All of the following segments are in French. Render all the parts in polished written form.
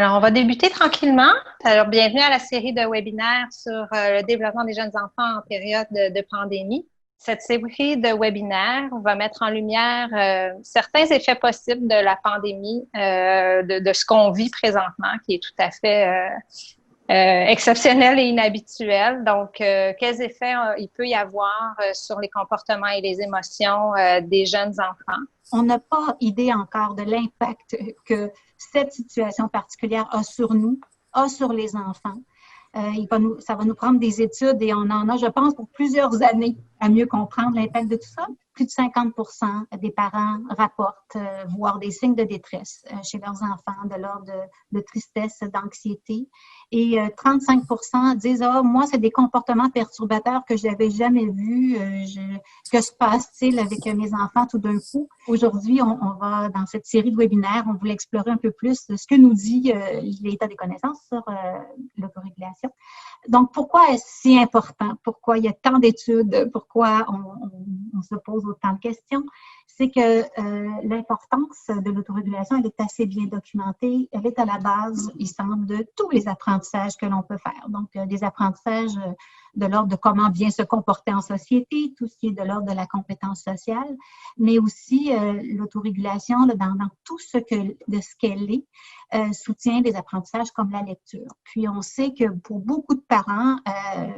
Alors, on va débuter tranquillement. Alors, bienvenue à la série de webinaires sur le développement des jeunes enfants en période de pandémie. Cette série de webinaires va mettre en lumière certains effets possibles de la pandémie, de ce qu'on vit présentement, qui est tout à fait exceptionnel et inhabituel. Donc, quels effets il peut y avoir sur les comportements et les émotions des jeunes enfants? On n'a pas idée encore de l'impact que cette situation particulière a sur nous, a sur les enfants. Ça va nous prendre des études et on en a, je pense, pour plusieurs années à mieux comprendre l'impact de tout ça. Plus de 50% des parents rapportent voir des signes de détresse chez leurs enfants, de l'ordre de tristesse, d'anxiété. Et 35% disent « Ah, moi, c'est des comportements perturbateurs que je n'avais jamais vus. Que se passe-t-il avec mes enfants tout d'un coup? » Aujourd'hui, on va, dans cette série de webinaires, on voulait explorer un peu plus ce que nous dit l'état des connaissances sur l'autorégulation. Donc, pourquoi est-ce si important? Pourquoi il y a tant d'études? Pourquoi on se pose autant de questions? C'est que l'importance de l'autorégulation, elle est assez bien documentée. Elle est à la base, il semble, de tous les apprentissages que l'on peut faire. Donc, des apprentissages de l'ordre de comment bien se comporter en société, tout ce qui est de l'ordre de la compétence sociale, mais aussi l'autorégulation dans tout ce qu'elle est, soutient des apprentissages comme la lecture. Puis, on sait que pour beaucoup de parents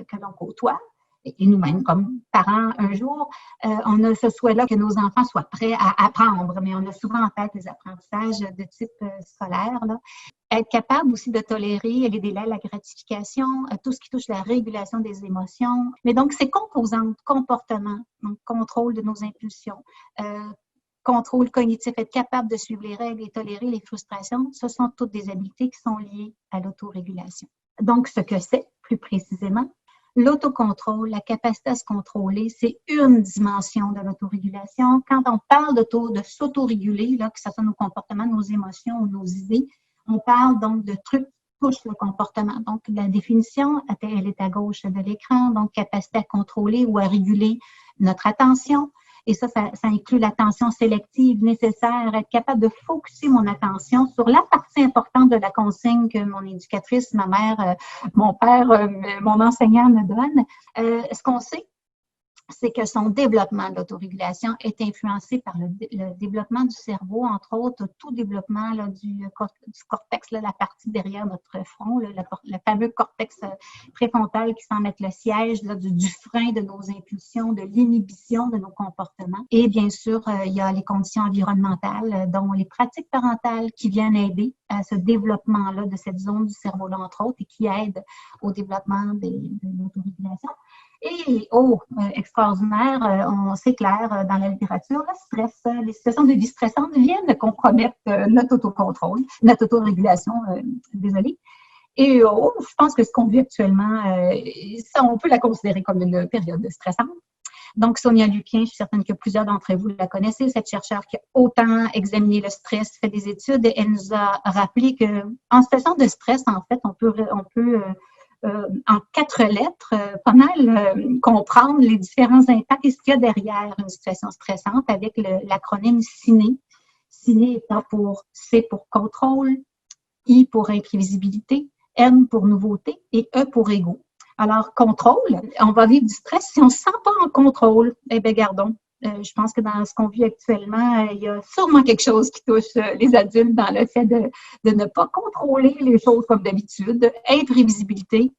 que l'on côtoie, et nous-mêmes comme parents un jour, on a ce souhait-là que nos enfants soient prêts à apprendre, mais on a souvent en tête des apprentissages de type scolaire, là. Être capable aussi de tolérer les délais, la gratification, tout ce qui touche la régulation des émotions. Mais donc, ces composantes, comportement, donc contrôle de nos impulsions, contrôle cognitif, être capable de suivre les règles et tolérer les frustrations, ce sont toutes des habiletés qui sont liées à l'autorégulation. Donc, ce que c'est, plus précisément, l'autocontrôle, la capacité à se contrôler, c'est une dimension de l'autorégulation. Quand on parle de s'autoréguler, là, que ce soit nos comportements, nos émotions ou nos idées, on parle donc de trucs qui touchent le comportement. Donc, la définition, elle est à gauche de l'écran, donc capacité à contrôler ou à réguler notre attention. Et ça inclut l'attention sélective nécessaire, être capable de focusser mon attention sur la partie importante de la consigne que mon éducatrice, ma mère, mon père, mon enseignant me donne. Ce qu'on sait, c'est que son développement de l'autorégulation est influencé par le développement du cerveau, entre autres, tout développement là, du cortex, là, la partie derrière notre front, là, le fameux cortex préfrontal qui semble être le siège là, du frein de nos impulsions, de l'inhibition de nos comportements. Et bien sûr, il y a les conditions environnementales, dont les pratiques parentales qui viennent aider à ce développement-là de cette zone du cerveau-là, entre autres, et qui aident au développement de l'autorégulation. Et, extraordinaire, c'est clair dans la littérature, le stress, les situations de vie stressantes viennent compromettre notre autocontrôle, notre autorégulation, désolée. Et je pense que ce qu'on vit actuellement, ça, on peut la considérer comme une période stressante. Donc, Sonia Lupien, je suis certaine que plusieurs d'entre vous la connaissez, cette chercheure qui a autant examiné le stress, fait des études, et elle nous a rappelé qu'en situation de stress, en fait, on peut en 4 lettres, pas mal comprendre les différents impacts et ce qu'il y a derrière une situation stressante avec l'acronyme CINE. CINE étant C pour contrôle, I pour imprévisibilité, M pour nouveauté et E pour ego. Alors, contrôle, on va vivre du stress. Si on ne se sent pas en contrôle, eh bien, gardons. Je pense que dans ce qu'on vit actuellement, il y a sûrement quelque chose qui touche les adultes dans le fait de ne pas contrôler les choses comme d'habitude. Imprévisibilité.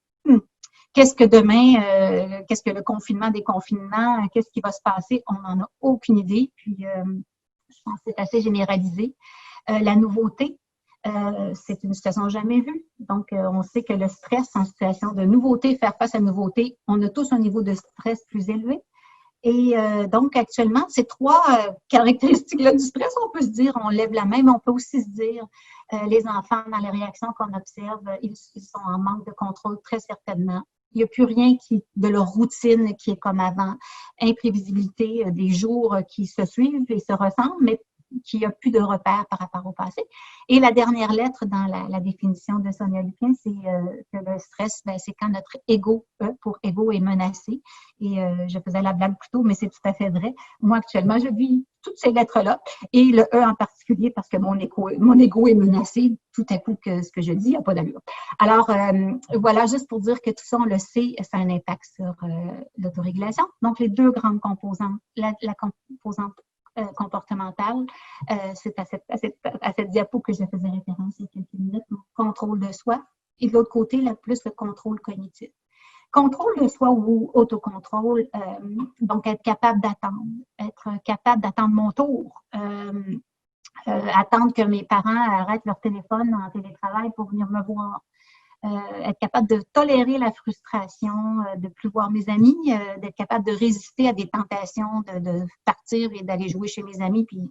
Qu'est-ce que demain, qu'est-ce que le confinement des confinements, qu'est-ce qui va se passer? On n'en a aucune idée. Puis, je pense que c'est assez généralisé. La nouveauté, c'est une situation jamais vue. Donc, on sait que le stress en situation de nouveauté, faire face à la nouveauté, on a tous un niveau de stress plus élevé. Et donc, actuellement, ces 3 caractéristiques-là du stress, on peut se dire, on lève la main, mais on peut aussi se dire, les enfants, dans les réactions qu'on observe, ils sont en manque de contrôle très certainement. Il n'y a plus rien de leur routine qui est comme avant. Imprévisibilité des jours qui se suivent et se ressemblent, mais qu'il n'y a plus de repères par rapport au passé. Et la dernière lettre dans la définition de Sonia Lupien, c'est que le stress, c'est quand notre ego, pour ego, est menacé. Et je faisais la blague plus tôt, mais c'est tout à fait vrai. Moi, actuellement, je vis toutes ces lettres-là, et le E en particulier, parce que mon ego est menacé tout à coup que ce que je dis n'a pas d'allure. Alors, voilà, juste pour dire que tout ça, on le sait, ça a un impact sur l'autorégulation. Donc, les deux grandes composantes, la composante comportementale, c'est à cette diapo que je faisais référence il y a quelques minutes, donc contrôle de soi, et de l'autre côté, plus le contrôle cognitif. Contrôle de soi ou autocontrôle, donc être capable d'attendre mon tour, attendre que mes parents arrêtent leur téléphone en télétravail pour venir me voir, être capable de tolérer la frustration, de plus voir mes amis, d'être capable de résister à des tentations de partir et d'aller jouer chez mes amis, puis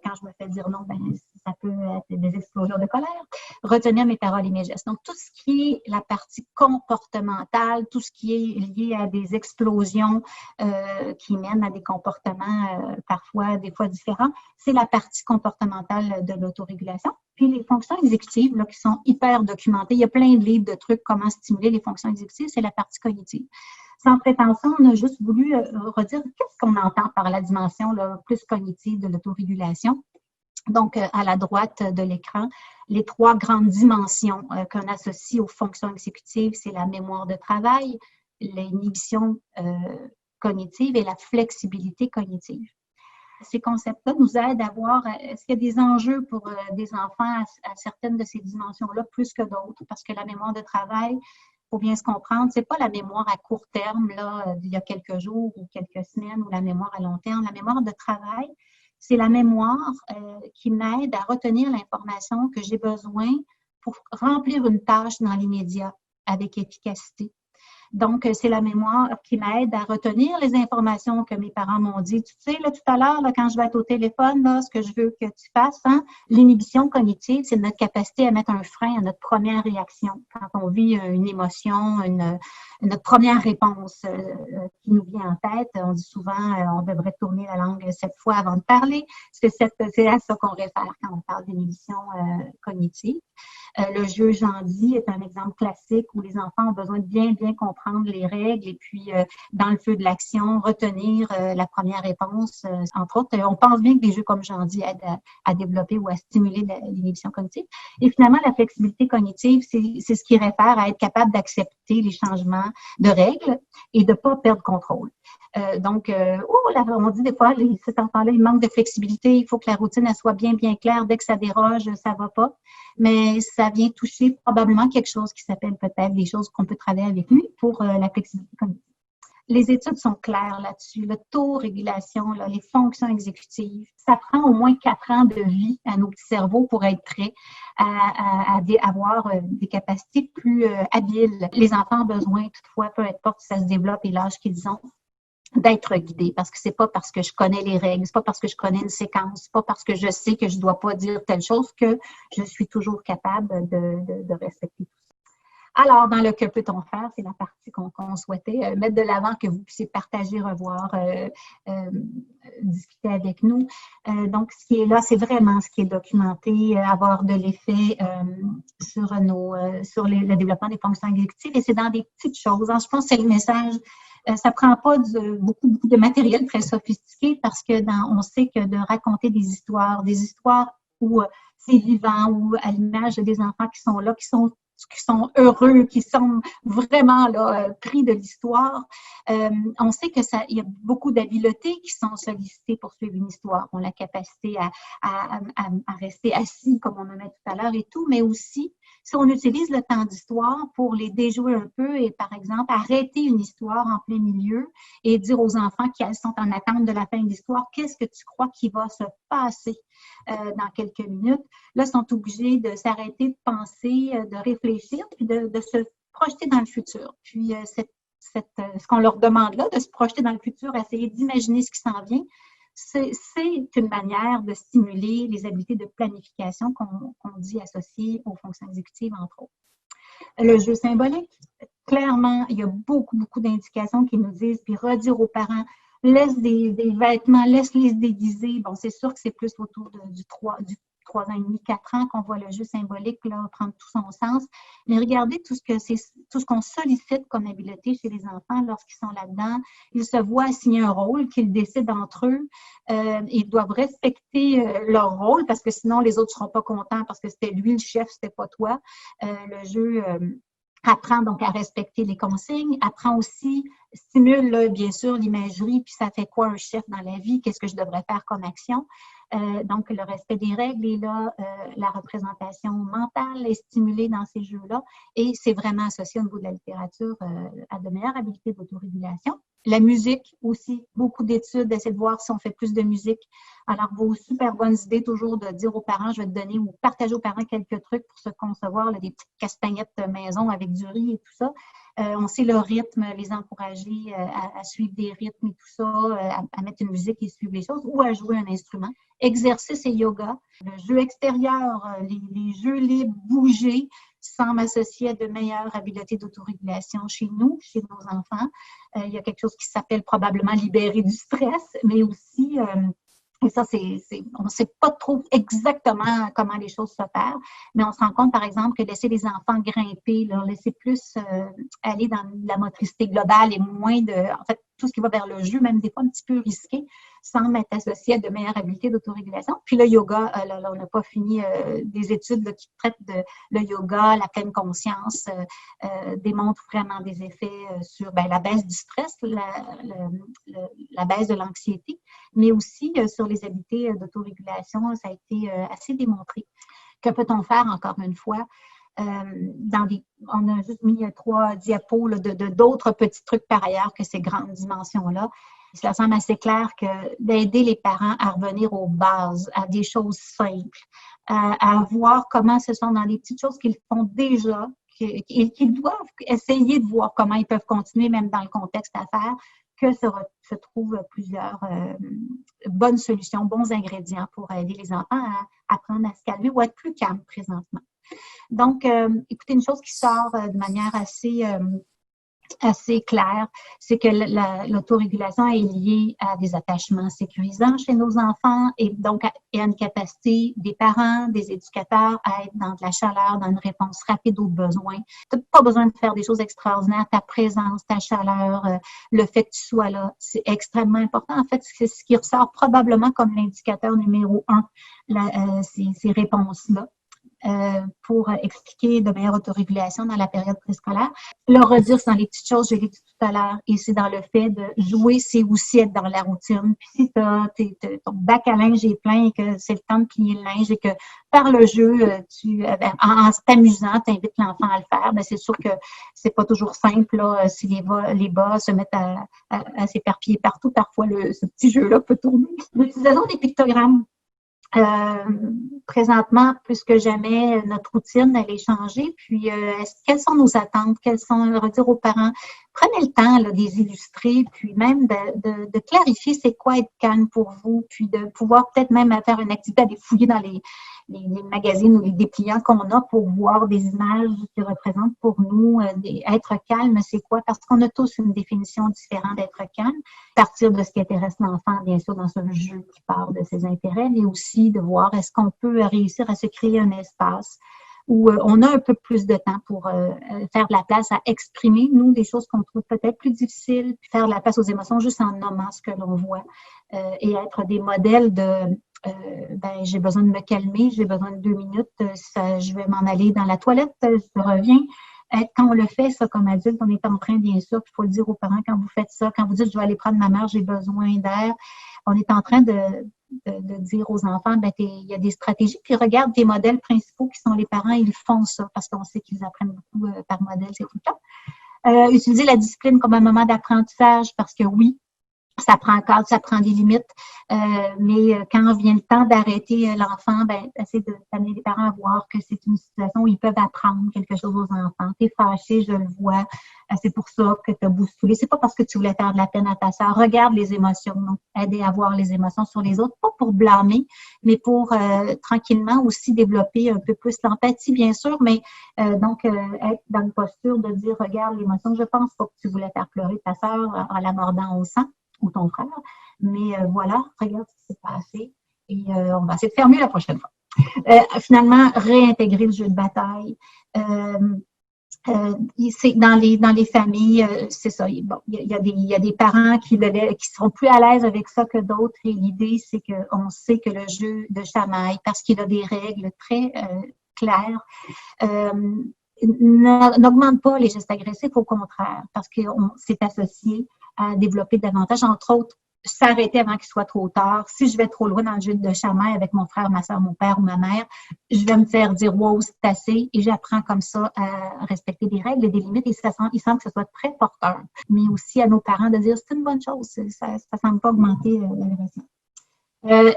quand je me fais dire non, ben, ça peut être des explosions de colère. Retenir mes paroles et mes gestes. Donc, tout ce qui est la partie comportementale, tout ce qui est lié à des explosions qui mènent à des comportements parfois, des fois différents, c'est la partie comportementale de l'autorégulation. Puis les fonctions exécutives là, qui sont hyper documentées, il y a plein de livres de trucs comment stimuler les fonctions exécutives, c'est la partie cognitive. Sans prétention, on a juste voulu redire qu'est-ce qu'on entend par la dimension là, plus cognitive de l'autorégulation. Donc, à la droite de l'écran, les trois grandes dimensions qu'on associe aux fonctions exécutives, c'est la mémoire de travail, l'inhibition cognitive et la flexibilité cognitive. Ces concepts-là nous aident à voir est-ce qu'il y a des enjeux pour des enfants à certaines de ces dimensions-là plus que d'autres, parce que la mémoire de travail, il faut bien se comprendre, c'est pas la mémoire à court terme, là, d'il y a quelques jours ou quelques semaines, ou la mémoire à long terme. La mémoire de travail, c'est la mémoire qui m'aide à retenir l'information que j'ai besoin pour remplir une tâche dans l'immédiat avec efficacité. Donc, c'est la mémoire qui m'aide à retenir les informations que mes parents m'ont dit. Tu sais, là, tout à l'heure, là, quand je vais être au téléphone, là, ce que je veux que tu fasses, hein, l'inhibition cognitive, c'est notre capacité à mettre un frein à notre première réaction. Quand on vit une émotion, notre première réponse qui nous vient en tête, on dit souvent, on devrait tourner la langue 7 fois avant de parler. C'est à ça qu'on réfère quand on parle d'inhibition cognitive. Le jeu Jandy est un exemple classique où les enfants ont besoin de bien comprendre les règles et puis, dans le feu de l'action, retenir la première réponse, entre autres. On pense bien que des jeux comme Jandy aident à développer ou à stimuler l'inhibition cognitive. Et finalement, la flexibilité cognitive, c'est ce qui réfère à être capable d'accepter les changements de règles et de ne pas perdre contrôle. Donc, on dit des fois, cet enfant-là, il manque de flexibilité, il faut que la routine elle soit bien claire. Dès que ça déroge, ça ne va pas. Mais ça vient toucher probablement quelque chose qui s'appelle peut-être des choses qu'on peut travailler avec lui pour la flexibilité cognitive. Les études sont claires là-dessus. L'autorégulation, là, les fonctions exécutives, ça prend au moins 4 ans de vie à nos petits cerveaux pour être prêts à avoir des capacités plus habiles. Les enfants ont besoin, toutefois, peu importe si ça se développe et l'âge qu'ils ont, d'être guidés, parce que c'est pas parce que je connais les règles, c'est pas parce que je connais une séquence, c'est pas parce que je sais que je dois pas dire telle chose que je suis toujours capable de respecter tout ça. Alors, dans le que peut-on faire, c'est la partie qu'on souhaitait mettre de l'avant, que vous puissiez partager, revoir, discuter avec nous. Donc, ce qui est là, c'est vraiment ce qui est documenté, avoir de l'effet sur le développement des fonctions exécutives, et c'est dans des petites choses. Alors, je pense que c'est le message. Ça prend pas beaucoup de matériel très sophistiqué, parce que on sait que de raconter des histoires où c'est vivant, ou à l'image des enfants qui sont là, qui sont heureux, qui sont vraiment là pris de l'histoire. On sait que il y a beaucoup d'habiletés qui sont sollicitées pour suivre une histoire. On a la capacité à rester assis, comme on en a tout à l'heure et tout, mais aussi si on utilise le temps d'histoire pour les déjouer un peu et, par exemple, arrêter une histoire en plein milieu et dire aux enfants qui sont en attente de la fin de l'histoire, qu'est-ce que tu crois qui va se passer dans quelques minutes. Là, ils sont obligés de s'arrêter, de penser, de réfléchir, puis de se projeter dans le futur. Puis, ce qu'on leur demande là, de se projeter dans le futur, essayer d'imaginer ce qui s'en vient, c'est une manière de stimuler les habiletés de planification qu'on dit associées aux fonctions exécutives, entre autres. Le jeu symbolique, clairement, il y a beaucoup d'indications qui nous disent, puis redire aux parents, laisse des vêtements, laisse-les se déguiser. Bon, c'est sûr que c'est plus autour du 3 ans et demi, 4 ans qu'on voit le jeu symbolique là, prendre tout son sens. Mais regardez tout ce qu'on sollicite comme habileté chez les enfants lorsqu'ils sont là-dedans. Ils se voient assigner un rôle qu'ils décident entre eux. Ils doivent respecter leur rôle parce que sinon les autres ne seront pas contents parce que c'était lui le chef, c'était pas toi. Le jeu apprend donc à respecter les consignes, apprend aussi, stimule là, bien sûr l'imagerie, puis ça fait quoi un chef dans la vie, qu'est-ce que je devrais faire comme action. Donc, le respect des règles est là, la représentation mentale est stimulée dans ces jeux-là et c'est vraiment associé au niveau de la littérature à de meilleures habiletés d'autorégulation. La musique aussi, beaucoup d'études, d'essayer de voir si on fait plus de musique. Alors, vos super bonnes idées, toujours de dire aux parents, je vais te donner ou partager aux parents quelques trucs pour se concevoir, là, des petites castagnettes maison avec du riz et tout ça. On sait le rythme, les encourager à suivre des rythmes et tout ça, à mettre une musique et suivre les choses ou à jouer un instrument. Exercice et yoga, le jeu extérieur, les jeux libres, bouger, semble associé à de meilleures habiletés d'autorégulation chez nous, chez nos enfants. Il y a quelque chose qui s'appelle probablement libérer du stress, mais aussi, et ça, on ne sait pas trop exactement comment les choses se faire, mais on se rend compte, par exemple, que laisser les enfants grimper, leur laisser plus aller dans la motricité globale et moins en fait, tout ce qui va vers le jeu, même des fois un petit peu risqué, semble être associé à de meilleures habiletés d'autorégulation. Puis le yoga, on n'a pas fini des études là, qui traitent de le yoga, la pleine conscience, démontrent vraiment des effets sur la baisse du stress, la baisse de l'anxiété, mais aussi sur les habiletés d'autorégulation. Ça a été assez démontré. Que peut-on faire, encore une fois? On a juste mis 3 diapos là, d'autres petits trucs par ailleurs que ces grandes dimensions-là. Cela semble assez clair que d'aider les parents à revenir aux bases, à des choses simples, à voir comment ce sont dans les petites choses qu'ils font déjà et qu'ils doivent essayer de voir comment ils peuvent continuer, même dans le contexte à faire, que se trouvent plusieurs bonnes solutions, bons ingrédients pour aider les enfants à apprendre à se calmer ou à être plus calmes présentement. Donc, écoutez, une chose qui sort de manière assez claire, c'est que l'autorégulation est liée à des attachements sécurisants chez nos enfants et donc à une capacité des parents, des éducateurs à être dans de la chaleur, dans une réponse rapide aux besoins. Tu n'as pas besoin de faire des choses extraordinaires. Ta présence, ta chaleur, le fait que tu sois là, c'est extrêmement important. En fait, c'est ce qui ressort probablement comme l'indicateur numéro 1, ces réponses-là. Pour expliquer de meilleure autorégulation dans la période préscolaire. Le redire, c'est dans les petites choses, je l'ai dit tout à l'heure, et c'est dans le fait de jouer, c'est aussi être dans la routine. Puis si ton bac à linge est plein et que c'est le temps de plier le linge et que par le jeu, en t'amusant, tu invites l'enfant à le faire, c'est sûr que c'est pas toujours simple là, si les bas se mettent à s'éparpiller partout. Parfois, ce petit jeu-là peut tourner. L'utilisation des pictogrammes. Présentement, plus que jamais, notre routine, elle est changée. Puis, quelles sont nos attentes? Redire aux parents, prenez le temps là, de les illustrer, puis même de clarifier c'est quoi être calme pour vous, puis de pouvoir peut-être même faire une activité, aller fouiller dans les magazines ou les dépliants qu'on a pour voir des images qui représentent pour nous être calme, c'est quoi? Parce qu'on a tous une définition différente d'être calme. Partir de ce qui intéresse l'enfant, bien sûr, dans ce jeu qui part de ses intérêts, mais aussi de voir est-ce qu'on peut réussir à se créer un espace où on a un peu plus de temps pour faire de la place à exprimer, nous, des choses qu'on trouve peut-être plus difficiles, puis faire de la place aux émotions juste en nommant ce que l'on voit et être des modèles de j'ai besoin de me calmer, j'ai besoin de 2 minutes, je vais m'en aller dans la toilette, je reviens. Quand on le fait, ça, comme adulte, on est en train, bien sûr, il faut le dire aux parents quand vous faites ça, quand vous dites, je vais aller prendre ma mère, j'ai besoin d'air, on est en train de dire aux enfants, il y a des stratégies, puis regarde tes modèles principaux qui sont les parents, ils font ça, parce qu'on sait qu'ils apprennent beaucoup par modèle, c'est tout le temps. Utiliser la discipline comme un moment d'apprentissage, parce que oui, ça prend un cadre, ça prend des limites, mais quand vient le temps d'arrêter l'enfant, essayer d'amener les parents à voir que c'est une situation où ils peuvent apprendre quelque chose aux enfants. T'es fâché, je le vois, c'est pour ça que tu as bousculé. C'est pas parce que tu voulais faire de la peine à ta sœur. Regarde les émotions, donc aider à voir les émotions sur les autres, pas pour blâmer, mais pour tranquillement aussi développer un peu plus l'empathie, bien sûr, mais donc être dans une posture de dire, regarde l'émotion, je pense pas que tu voulais faire pleurer ta sœur en la mordant au sang, ou ton frère. Mais voilà, regarde ce qui s'est passé et on va essayer de faire mieux la prochaine fois. Finalement, réintégrer le jeu de bataille. C'est dans les familles, c'est ça. Bon, il y a des parents qui seront plus à l'aise avec ça que d'autres. Et l'idée, c'est qu'on sait que le jeu de chamaille, parce qu'il a des règles très claires, n'augmente pas les gestes agressifs, au contraire, parce que c'est associé à développer davantage, entre autres, s'arrêter avant qu'il soit trop tard. Si je vais trop loin dans le jeu de chamaille avec mon frère, ma soeur, mon père ou ma mère, je vais me faire dire « wow, c'est assez » et j'apprends comme ça à respecter des règles et des limites et il semble que ce soit très porteur. Mais aussi à nos parents de dire « c'est une bonne chose, ça ne semble pas augmenter l'agression ».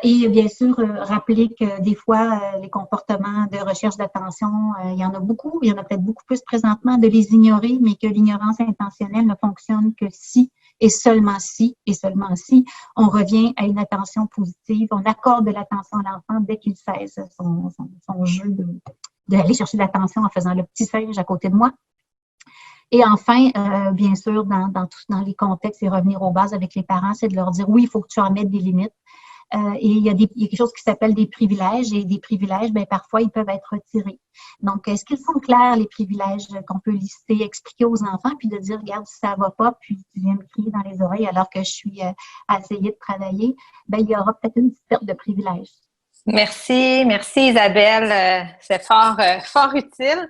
Et bien sûr, rappeler que des fois, les comportements de recherche d'attention, il y en a beaucoup, il y en a peut-être beaucoup plus présentement, de les ignorer, mais que l'ignorance intentionnelle ne fonctionne que si et seulement si, on revient à une attention positive, on accorde de l'attention à l'enfant dès qu'il cesse son jeu d'aller chercher de l'attention en faisant le petit singe à côté de moi. Et enfin, bien sûr, dans les contextes et revenir aux bases avec les parents, c'est de leur dire oui, il faut que tu en mettes des limites. Et il y a quelque chose qui s'appelle des privilèges, et des privilèges, bien, parfois, ils peuvent être retirés. Donc, est-ce qu'ils sont clairs, les privilèges qu'on peut lister, expliquer aux enfants, puis de dire, regarde, si ça ne va pas, puis tu viens me crier dans les oreilles alors que je suis à essayer de travailler, bien, il y aura peut-être une petite perte de privilèges. Merci Isabelle. C'est fort utile.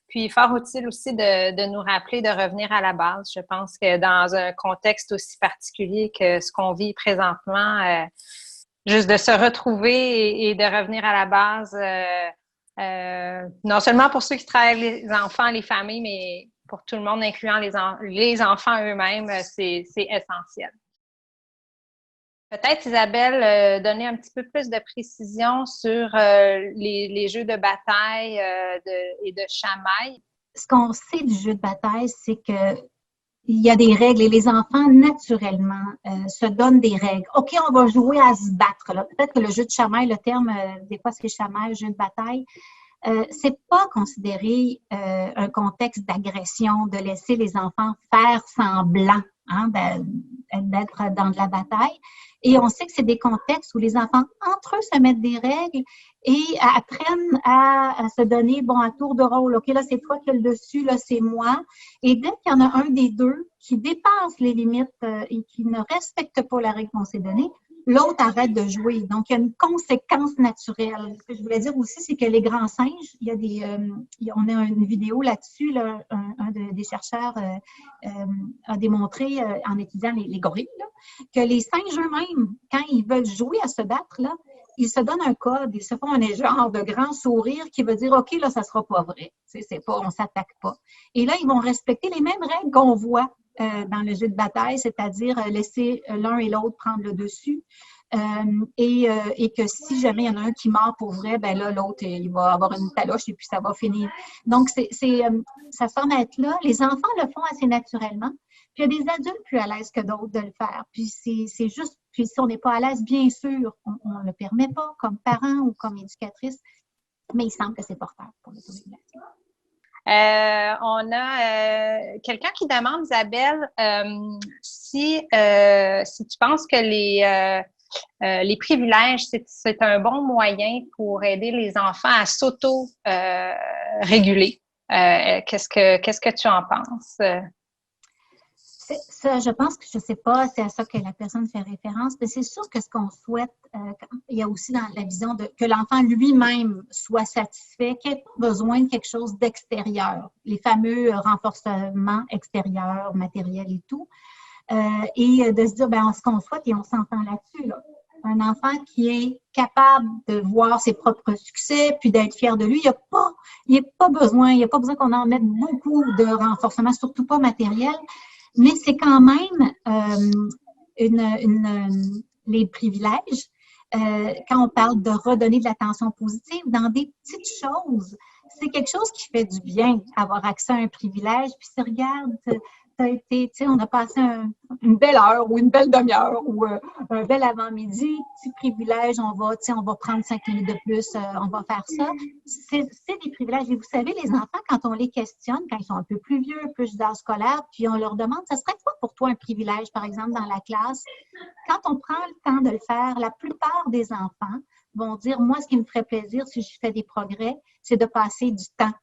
Puis fort utile aussi de nous rappeler de revenir à la base. Je pense que dans un contexte aussi particulier que ce qu'on vit présentement, juste de se retrouver et de revenir à la base, non seulement pour ceux qui travaillent les enfants, les familles, mais pour tout le monde, incluant les enfants eux-mêmes, c'est essentiel. Peut-être, Isabelle, donner un petit peu plus de précision sur les jeux de bataille et de chamaille. Ce qu'on sait du jeu de bataille, c'est que il y a des règles et les enfants, naturellement, se donnent des règles. OK, on va jouer à se battre. Peut-être que le jeu de chamaille, le terme, des fois, c'est chamaille, jeu de bataille. C'est pas considéré un contexte d'agression, de laisser les enfants faire semblant d'être dans de la bataille. Et on sait que c'est des contextes où les enfants, entre eux, se mettent des règles et apprennent à se donner, à tour de rôle. OK, là, c'est toi qui as le dessus, là, c'est moi. Et dès qu'il y en a un des deux qui dépasse les limites et qui ne respecte pas la règle qu'on s'est donnée, l'autre arrête de jouer. Donc, il y a une conséquence naturelle. Ce que je voulais dire aussi, c'est que les grands singes, on a une vidéo là-dessus, là, un des chercheurs a démontré, en étudiant les gorilles, là, que les singes eux-mêmes, quand ils veulent jouer à se battre, là, ils se donnent un code, ils se font un genre de grand sourire qui veut dire « OK, là, ça sera pas vrai. » On s'attaque pas. Et là, ils vont respecter les mêmes règles qu'on voit dans le jeu de bataille, c'est-à-dire laisser l'un et l'autre prendre le dessus. Et que si jamais il y en a un qui mord pour vrai, ben là, l'autre, il va avoir une taloche et puis ça va finir. Donc, ça semble être là. Les enfants le font assez naturellement. Puis, il y a des adultes plus à l'aise que d'autres de le faire. Puis, c'est juste, puis si on n'est pas à l'aise, bien sûr, on ne le permet pas comme parent ou comme éducatrice, mais il semble que c'est porteur pour l'autorégulation. On a quelqu'un qui demande, Isabelle, si tu penses que les privilèges, c'est un bon moyen pour aider les enfants à s'auto-réguler. Qu'est-ce que tu en penses? Ça, je pense que je ne sais pas, c'est à ça que la personne fait référence, mais c'est sûr que ce qu'on souhaite, il y a aussi dans la vision que l'enfant lui-même soit satisfait, qu'il n'ait pas besoin de quelque chose d'extérieur, les fameux renforcements extérieurs, matériels et tout, et de se dire, ce qu'on souhaite, et on s'entend là-dessus, là. Un enfant qui est capable de voir ses propres succès, puis d'être fier de lui, il n'y a pas besoin qu'on en mette beaucoup de renforcements, surtout pas matériel. Mais c'est quand même les privilèges, quand on parle de redonner de l'attention positive, dans des petites choses, c'est quelque chose qui fait du bien, avoir accès à un privilège. Puis si regarde, t'as été, tu sais, on a passé une belle heure ou une belle demi-heure ou un bel avant-midi, petit privilège, on va prendre 5 minutes de plus, on va faire ça. C'est des privilèges. Et vous savez, les enfants, quand on les questionne, quand ils sont un peu plus vieux, plus d'âge scolaire, puis on leur demande, ça serait quoi pour toi un privilège, par exemple, dans la classe? Quand on prend le temps de le faire, la plupart des enfants vont dire, moi, ce qui me ferait plaisir si je fais des progrès, c'est de passer du temps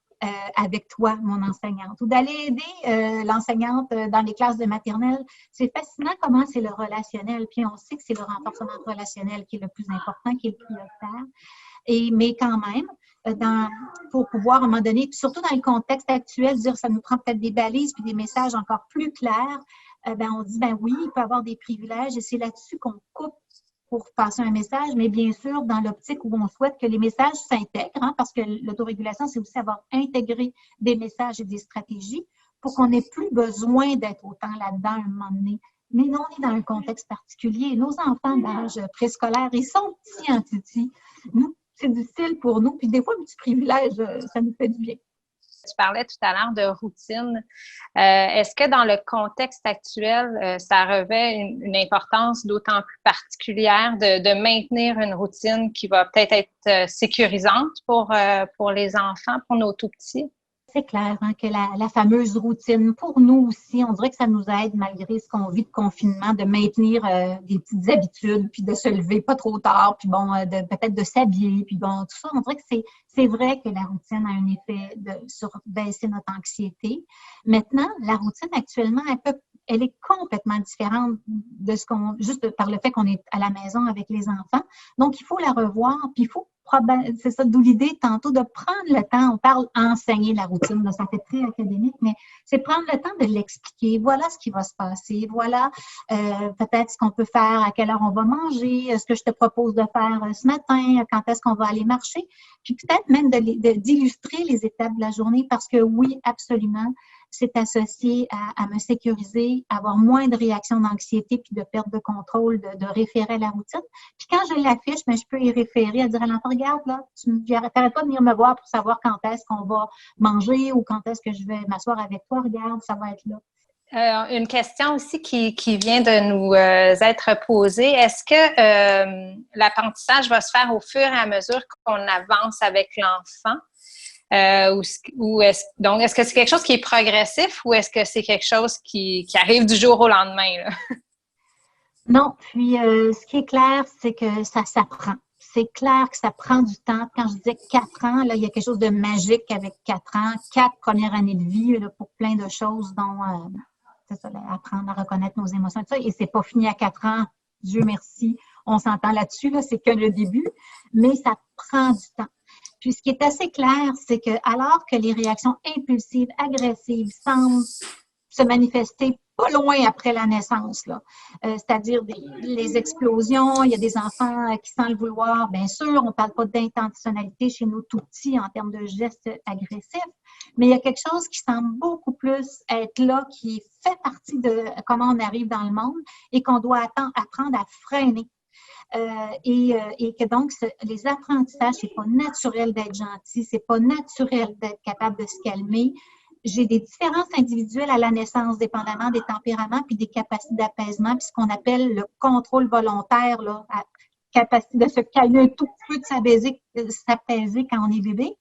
avec toi, mon enseignante, ou d'aller aider l'enseignante dans les classes de maternelle. C'est fascinant comment c'est le relationnel, puis on sait que c'est le renforcement relationnel qui est le plus important, qui est le prioritaire. Mais quand même, pour pouvoir, à un moment donné, puis surtout dans le contexte actuel, dire ça nous prend peut-être des balises puis des messages encore plus clairs, on dit, oui, il peut y avoir des privilèges et c'est là-dessus qu'on coupe pour passer un message, mais bien sûr, dans l'optique où on souhaite que les messages s'intègrent, parce que l'autorégulation, c'est aussi avoir intégré des messages et des stratégies pour qu'on n'ait plus besoin d'être autant là-dedans à un moment donné. Mais non, on est dans un contexte particulier. Nos enfants d'âge préscolaire, ils sont petits en titi. Nous, c'est difficile pour nous, puis des fois, un petit privilège, ça nous fait du bien. Tu parlais tout à l'heure de routine. Est-ce que dans le contexte actuel, ça revêt une importance d'autant plus particulière de maintenir une routine qui va peut-être être sécurisante pour les enfants, pour nos tout-petits? C'est clair que la fameuse routine, pour nous aussi, on dirait que ça nous aide, malgré ce qu'on vit de confinement, de maintenir des petites habitudes, puis de se lever pas trop tard, puis peut-être de s'habiller, puis tout ça. On dirait que c'est vrai que la routine a un effet sur baisser notre anxiété. Maintenant, la routine actuellement, elle est complètement différente de juste par le fait qu'on est à la maison avec les enfants. Donc, il faut la revoir, puis il faut c'est ça, d'où l'idée tantôt de prendre le temps, on parle enseigner la routine, là, ça fait très académique, mais c'est prendre le temps de l'expliquer. Voilà ce qui va se passer, voilà peut-être ce qu'on peut faire, à quelle heure on va manger, ce que je te propose de faire ce matin, quand est-ce qu'on va aller marcher, puis peut-être même d'illustrer les étapes de la journée, parce que oui, absolument, c'est associé à me sécuriser, à avoir moins de réactions d'anxiété puis de perte de contrôle, de référer à la routine. Puis quand je l'affiche, je peux y référer à dire à l'enfant, regarde, là, tu n'arrêtes pas de venir me voir pour savoir quand est-ce qu'on va manger ou quand est-ce que je vais m'asseoir avec toi. Regarde, ça va être là. Une question aussi qui vient de nous être posée. Est-ce que l'apprentissage va se faire au fur et à mesure qu'on avance avec l'enfant? Donc, est-ce que c'est quelque chose qui est progressif ou est-ce que c'est quelque chose qui arrive du jour au lendemain, là? Non, puis ce qui est clair, c'est que ça s'apprend. C'est clair que ça prend du temps. Quand je disais 4 ans, là, il y a quelque chose de magique avec 4 ans, 4 premières années de vie là, pour plein de choses, dont c'est ça, apprendre à reconnaître nos émotions. Et c'est pas fini à 4 ans, Dieu merci, on s'entend là-dessus, là, c'est que le début, mais ça prend du temps. Puis, ce qui est assez clair, c'est que alors que les réactions impulsives, agressives semblent se manifester pas loin après la naissance, là, c'est-à-dire les explosions, il y a des enfants qui, sans le vouloir, bien sûr, on ne parle pas d'intentionnalité chez nous tout petits en termes de gestes agressifs, mais il y a quelque chose qui semble beaucoup plus être là, qui fait partie de comment on arrive dans le monde et qu'on doit apprendre à freiner. Et que donc, les apprentissages, c'est pas naturel d'être gentil, c'est pas naturel d'être capable de se calmer. J'ai des différences individuelles à la naissance, dépendamment des tempéraments puis des capacités d'apaisement, puis ce qu'on appelle le contrôle volontaire, là, capacité de se calmer un tout petit peu, de s'apaiser quand on est bébé.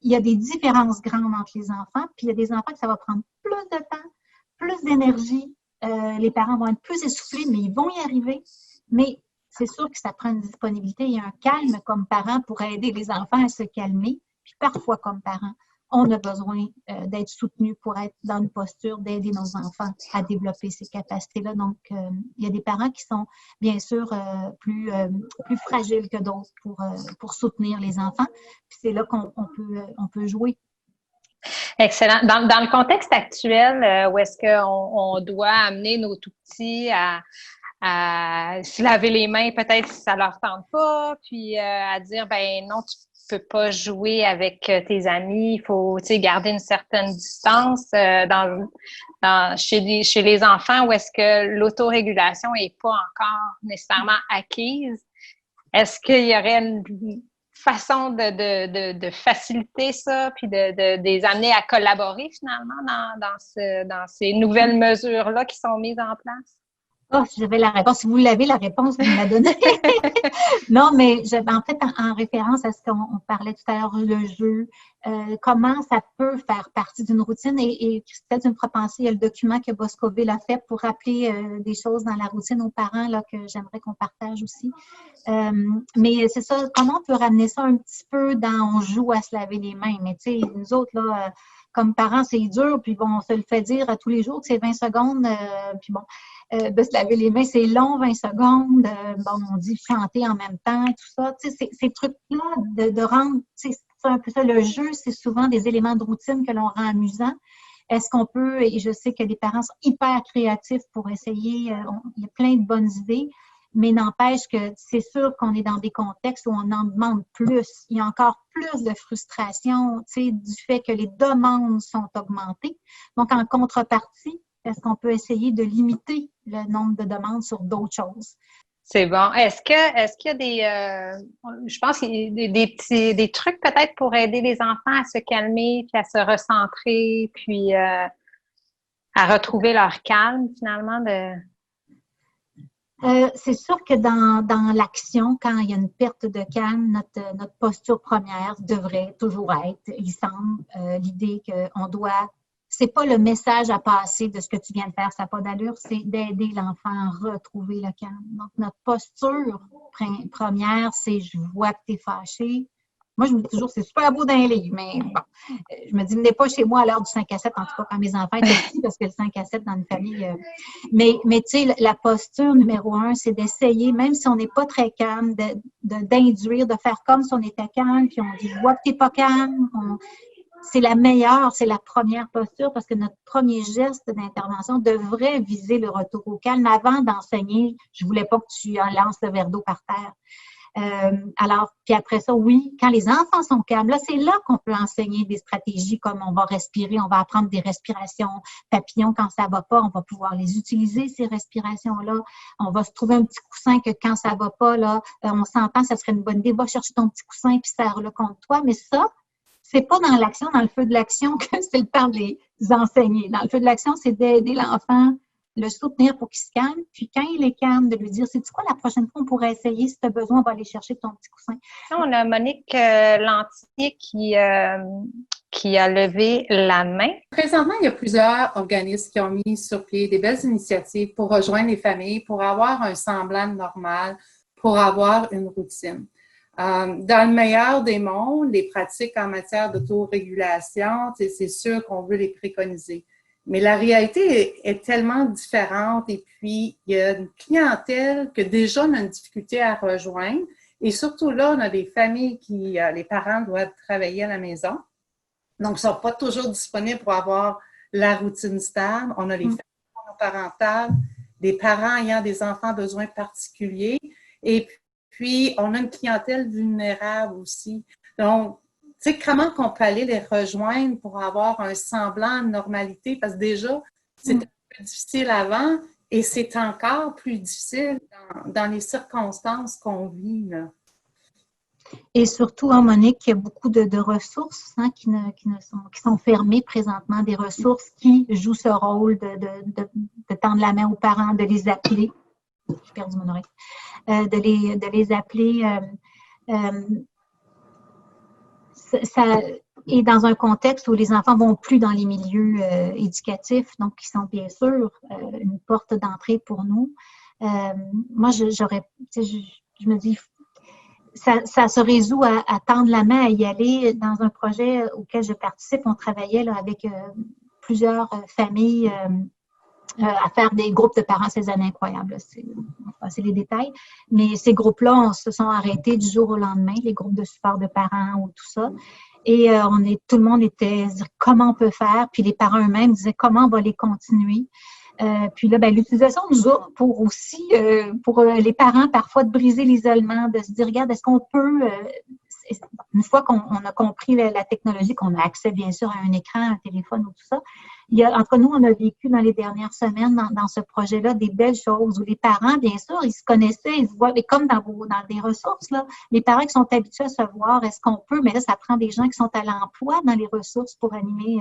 Il y a des différences grandes entre les enfants, puis il y a des enfants que ça va prendre plus de temps, plus d'énergie. Les parents vont être plus essoufflés, mais ils vont y arriver. Mais c'est sûr que ça prend une disponibilité et un calme comme parent pour aider les enfants à se calmer. Puis parfois, comme parents, on a besoin d'être soutenu pour être dans une posture d'aider nos enfants à développer ces capacités-là. Donc, il y a des parents qui sont bien sûr plus fragiles que d'autres pour soutenir les enfants. Puis c'est là qu'on peut jouer. Excellent. Dans le contexte actuel, où est-ce qu'on doit amener nos tout-petits à se laver les mains, peut-être si ça leur tente pas, puis à dire, ben non, tu peux pas jouer avec tes amis, il faut garder une certaine distance chez les enfants où est-ce que l'autorégulation est pas encore nécessairement acquise. Est-ce qu'il y aurait une façon de faciliter ça, puis de les amener à collaborer finalement dans ces nouvelles mesures-là qui sont mises en place? Oh, si j'avais la réponse. Si vous l'avez, la réponse, vous me la donnez. Non, mais en fait, en référence à ce qu'on parlait tout à l'heure, le jeu, comment ça peut faire partie d'une routine. Et Christelle, tu me feras penser, il y a le document que Boscoville a fait pour rappeler des choses dans la routine aux parents là, que j'aimerais qu'on partage aussi. Mais c'est ça, comment on peut ramener ça un petit peu dans on joue à se laver les mains. Mais tu sais, nous autres, là, comme parents, c'est dur, puis bon, on se le fait dire à tous les jours que c'est 20 secondes, puis bon, de se laver les mains, c'est long, 20 secondes, bon, on dit chanter en même temps, tout ça, tu sais, ces trucs-là, de rendre, tu sais, c'est un peu ça, le jeu, c'est souvent des éléments de routine que l'on rend amusants. Est-ce qu'on peut, et je sais que les parents sont hyper créatifs pour essayer, il y a plein de bonnes idées, mais n'empêche que c'est sûr qu'on est dans des contextes où on en demande plus. Il y a encore plus de frustration, tu sais, du fait que les demandes sont augmentées. Donc, en contrepartie, est-ce qu'on peut essayer de limiter le nombre de demandes sur d'autres choses? C'est bon. Est-ce qu'il y a je pense qu'il y a des trucs peut-être pour aider les enfants à se calmer, puis à se recentrer, puis à retrouver leur calme finalement C'est sûr que dans l'action, quand il y a une perte de calme, notre posture première devrait toujours être, il semble, l'idée qu'on doit, c'est pas le message à passer de ce que tu viens de faire, ça n'a pas d'allure, c'est d'aider l'enfant à retrouver le calme. Donc, notre posture première, c'est je vois que tu es fâché. Moi, je me dis toujours, c'est super beau dans les livres, mais bon, je me dis, venez pas chez moi à l'heure du 5 à 7, en tout cas quand mes enfants étaient petits, parce que le 5 à 7 dans une famille. Mais tu sais, la posture numéro 1, c'est d'essayer, même si on n'est pas très calme, d'induire, de faire comme si on était calme, puis on dit, je vois que tu n'es pas calme. C'est la meilleure, c'est la première posture, parce que notre premier geste d'intervention devrait viser le retour au calme. Avant d'enseigner, je voulais pas que tu lances le verre d'eau par terre. Alors, puis après ça, oui, quand les enfants sont calmes, là, c'est là qu'on peut enseigner des stratégies comme on va respirer, on va apprendre des respirations papillons quand ça va pas, on va pouvoir les utiliser, ces respirations-là. On va se trouver un petit coussin que quand ça va pas, là, on s'entend, ça serait une bonne idée, va chercher ton petit coussin puis serre-le contre toi. Mais ça, c'est pas dans l'action, dans le feu de l'action que c'est le temps de les enseigner. Dans le feu de l'action, c'est d'aider l'enfant, le soutenir pour qu'il se calme. Puis quand il est calme, de lui dire, c'est quoi la prochaine fois on pourrait essayer, si tu as besoin, on va aller chercher ton petit coussin. On a Monique Lantier qui a levé la main. Présentement, il y a plusieurs organismes qui ont mis sur pied des belles initiatives pour rejoindre les familles, pour avoir un semblant normal, pour avoir une routine. Dans le meilleur des mondes, les pratiques en matière d'autorégulation, c'est sûr qu'on veut les préconiser. Mais la réalité est tellement différente et puis il y a une clientèle que déjà on a une difficulté à rejoindre. Et surtout là, on a des familles qui, les parents doivent travailler à la maison. Donc, ils ne sont pas toujours disponibles pour avoir la routine stable. On a les familles monoparentales, des parents ayant des enfants à besoins particuliers. Et puis, on a une clientèle vulnérable aussi. Donc, tu sais, comment qu'on peut aller les rejoindre pour avoir un semblant de normalité? Parce que déjà, c'était plus difficile avant et c'est encore plus difficile dans les circonstances qu'on vit, là. Et surtout, en Monique, il y a beaucoup de ressources qui sont fermées présentement, des ressources qui jouent ce rôle de tendre la main aux parents, de les appeler. J'ai perdu mon oreille. De les appeler. Ça est dans un contexte où les enfants vont plus dans les milieux éducatifs, donc qui sont bien sûr une porte d'entrée pour nous. Moi, je me dis, ça se résout à tendre la main, à y aller. Dans un projet auquel je participe, on travaillait là, avec plusieurs familles à faire des groupes de parents césariens incroyables. C'est les détails. Mais ces groupes-là, se sont arrêtés du jour au lendemain, les groupes de support de parents ou tout ça. Et tout le monde était comment on peut faire. Puis les parents eux-mêmes disaient comment on va les continuer. Puis là, l'utilisation nous a pour aussi, pour les parents, parfois de briser l'isolement, de se dire, regarde, est-ce qu'on peut une fois qu'on a compris la technologie, qu'on a accès bien sûr à un écran, un téléphone ou tout ça, entre nous, on a vécu dans les dernières semaines dans ce projet-là des belles choses où les parents, bien sûr, ils se connaissaient, ils se voient, mais comme dans des ressources, là, les parents qui sont habitués à se voir, est-ce qu'on peut, mais là, ça prend des gens qui sont à l'emploi dans les ressources pour animer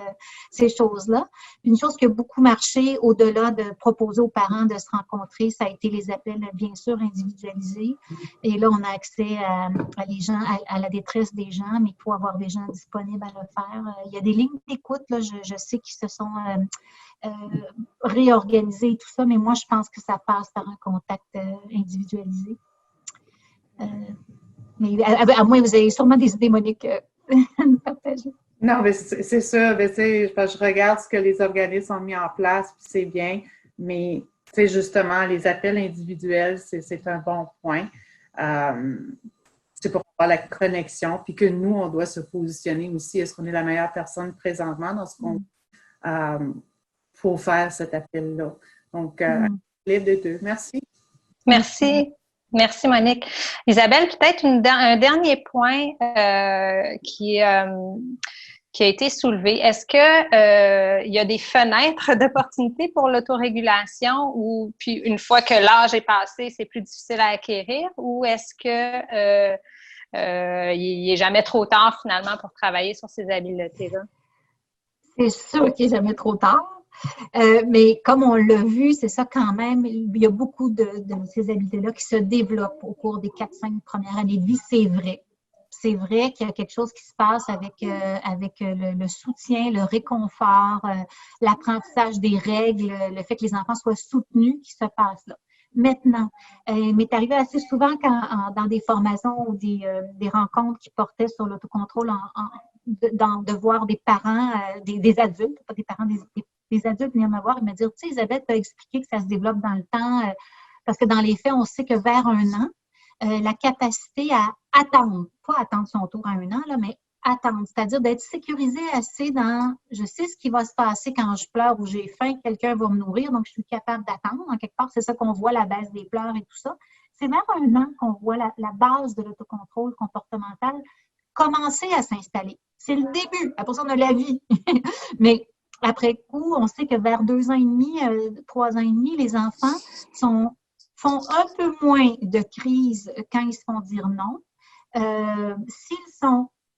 ces choses-là. Une chose qui a beaucoup marché au-delà de proposer aux parents de se rencontrer, ça a été les appels, bien sûr, individualisés. Et là, on a accès à les gens, à la détresse des gens, mais il faut avoir des gens disponibles à le faire. Il y a des lignes d'écoute, là, je sais qu'ils se sont réorganisés et tout ça, mais moi, je pense que ça passe par un contact individualisé. Mais à moins, vous avez sûrement des idées, Monique, à nous partager. Non, mais c'est sûr. Mais je regarde ce que les organismes ont mis en place, puis c'est bien. Mais justement, les appels individuels, c'est un bon point. C'est pour avoir la connexion, puis que nous, on doit se positionner aussi. Est-ce qu'on est la meilleure personne présentement dans ce qu'on faut faire cet appel-là? Donc, libre de deux. Merci. Merci. Merci, Monique. Isabelle, peut-être un dernier point qui a été soulevé. Est-ce que il y a des fenêtres d'opportunité pour l'autorégulation ou puis une fois que l'âge est passé, c'est plus difficile à acquérir ou est-ce que il n'est jamais trop tard finalement pour travailler sur ces habiletés-là? C'est sûr qu'il n'est jamais trop tard. Mais comme on l'a vu, c'est ça quand même, il y a beaucoup de ces habiletés-là qui se développent au cours des 4-5 premières années de vie, c'est vrai. C'est vrai qu'il y a quelque chose qui se passe avec le soutien, le réconfort, l'apprentissage des règles, le fait que les enfants soient soutenus qui se passe là. Maintenant, il m'est arrivé assez souvent dans des formations ou des rencontres qui portaient sur l'autocontrôle de voir des parents, des adultes, pas des parents, des adultes venir me voir et me dire, tu sais, Isabelle, tu as expliqué que ça se développe dans le temps, parce que dans les faits, on sait que vers 1 an, la capacité à attendre, pas attendre son tour à 1 an, là, mais attendre, c'est-à-dire d'être sécurisé assez dans, je sais ce qui va se passer quand je pleure ou j'ai faim, quelqu'un va me nourrir, donc je suis capable d'attendre. En quelque part, c'est ça qu'on voit, la baisse des pleurs et tout ça. C'est vers 1 an qu'on voit la base de l'autocontrôle comportemental commencer à s'installer. C'est le début. Après ça, on a la vie. Mais après coup, on sait que vers 2 ans et demi, 3 ans et demi, les enfants font un peu moins de crise quand ils se font dire non.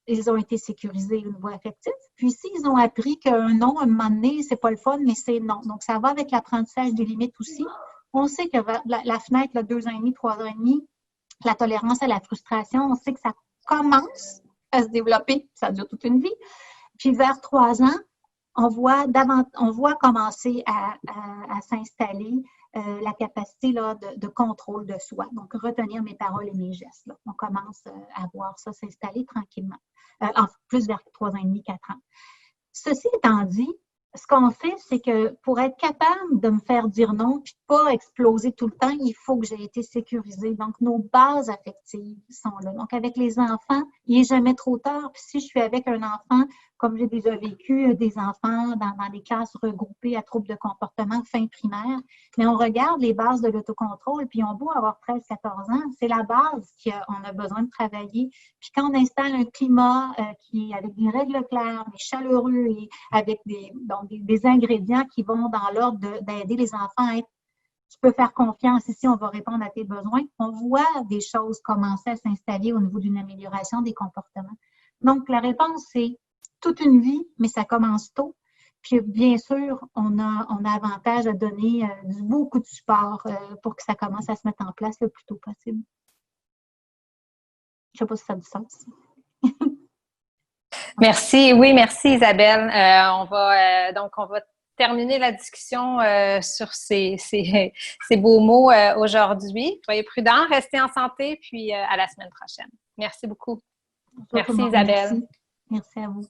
Ils ont été sécurisés au niveau affectif. Puis s'ils ont appris qu'un non, à un moment donné, c'est pas le fun, mais c'est non. Donc, ça va avec l'apprentissage des limites aussi. On sait que la fenêtre, là, 2 ans et demi, 3 ans et demi, la tolérance à la frustration, on sait que ça commence à se développer. Ça dure toute une vie. Puis vers 3 ans, on voit commencer à s'installer la capacité là, de contrôle de soi. Donc, retenir mes paroles et mes gestes. Là. On commence à voir ça s'installer tranquillement. En plus vers 3 ans et demi, 4 ans. Ceci étant dit, ce qu'on fait, c'est que pour être capable de me faire dire non puis de pas exploser tout le temps, il faut que j'ai été sécurisée. Donc, nos bases affectives sont là. Donc, avec les enfants, il n'est jamais trop tard. Puis si je suis avec un enfant, comme j'ai déjà vécu des enfants dans des classes regroupées à troubles de comportement fin primaire, mais on regarde les bases de l'autocontrôle, puis on beau avoir 13-14 ans, c'est la base qu'on a besoin de travailler. Puis quand on installe un climat qui est avec des règles claires, mais chaleureux et avec des ingrédients qui vont dans l'ordre d'aider les enfants à être tu peux faire confiance ici, on va répondre à tes besoins. On voit des choses commencer à s'installer au niveau d'une amélioration des comportements. Donc, la réponse, c'est toute une vie, mais ça commence tôt. Puis, bien sûr, on a avantage à donner beaucoup de support pour que ça commence à se mettre en place le plus tôt possible. Je ne sais pas si ça a du sens. Merci. Oui, merci Isabelle. On va terminer la discussion sur ces beaux mots aujourd'hui. Soyez prudents, restez en santé, puis à la semaine prochaine. Merci beaucoup. Bonjour, merci Isabelle. Merci à vous.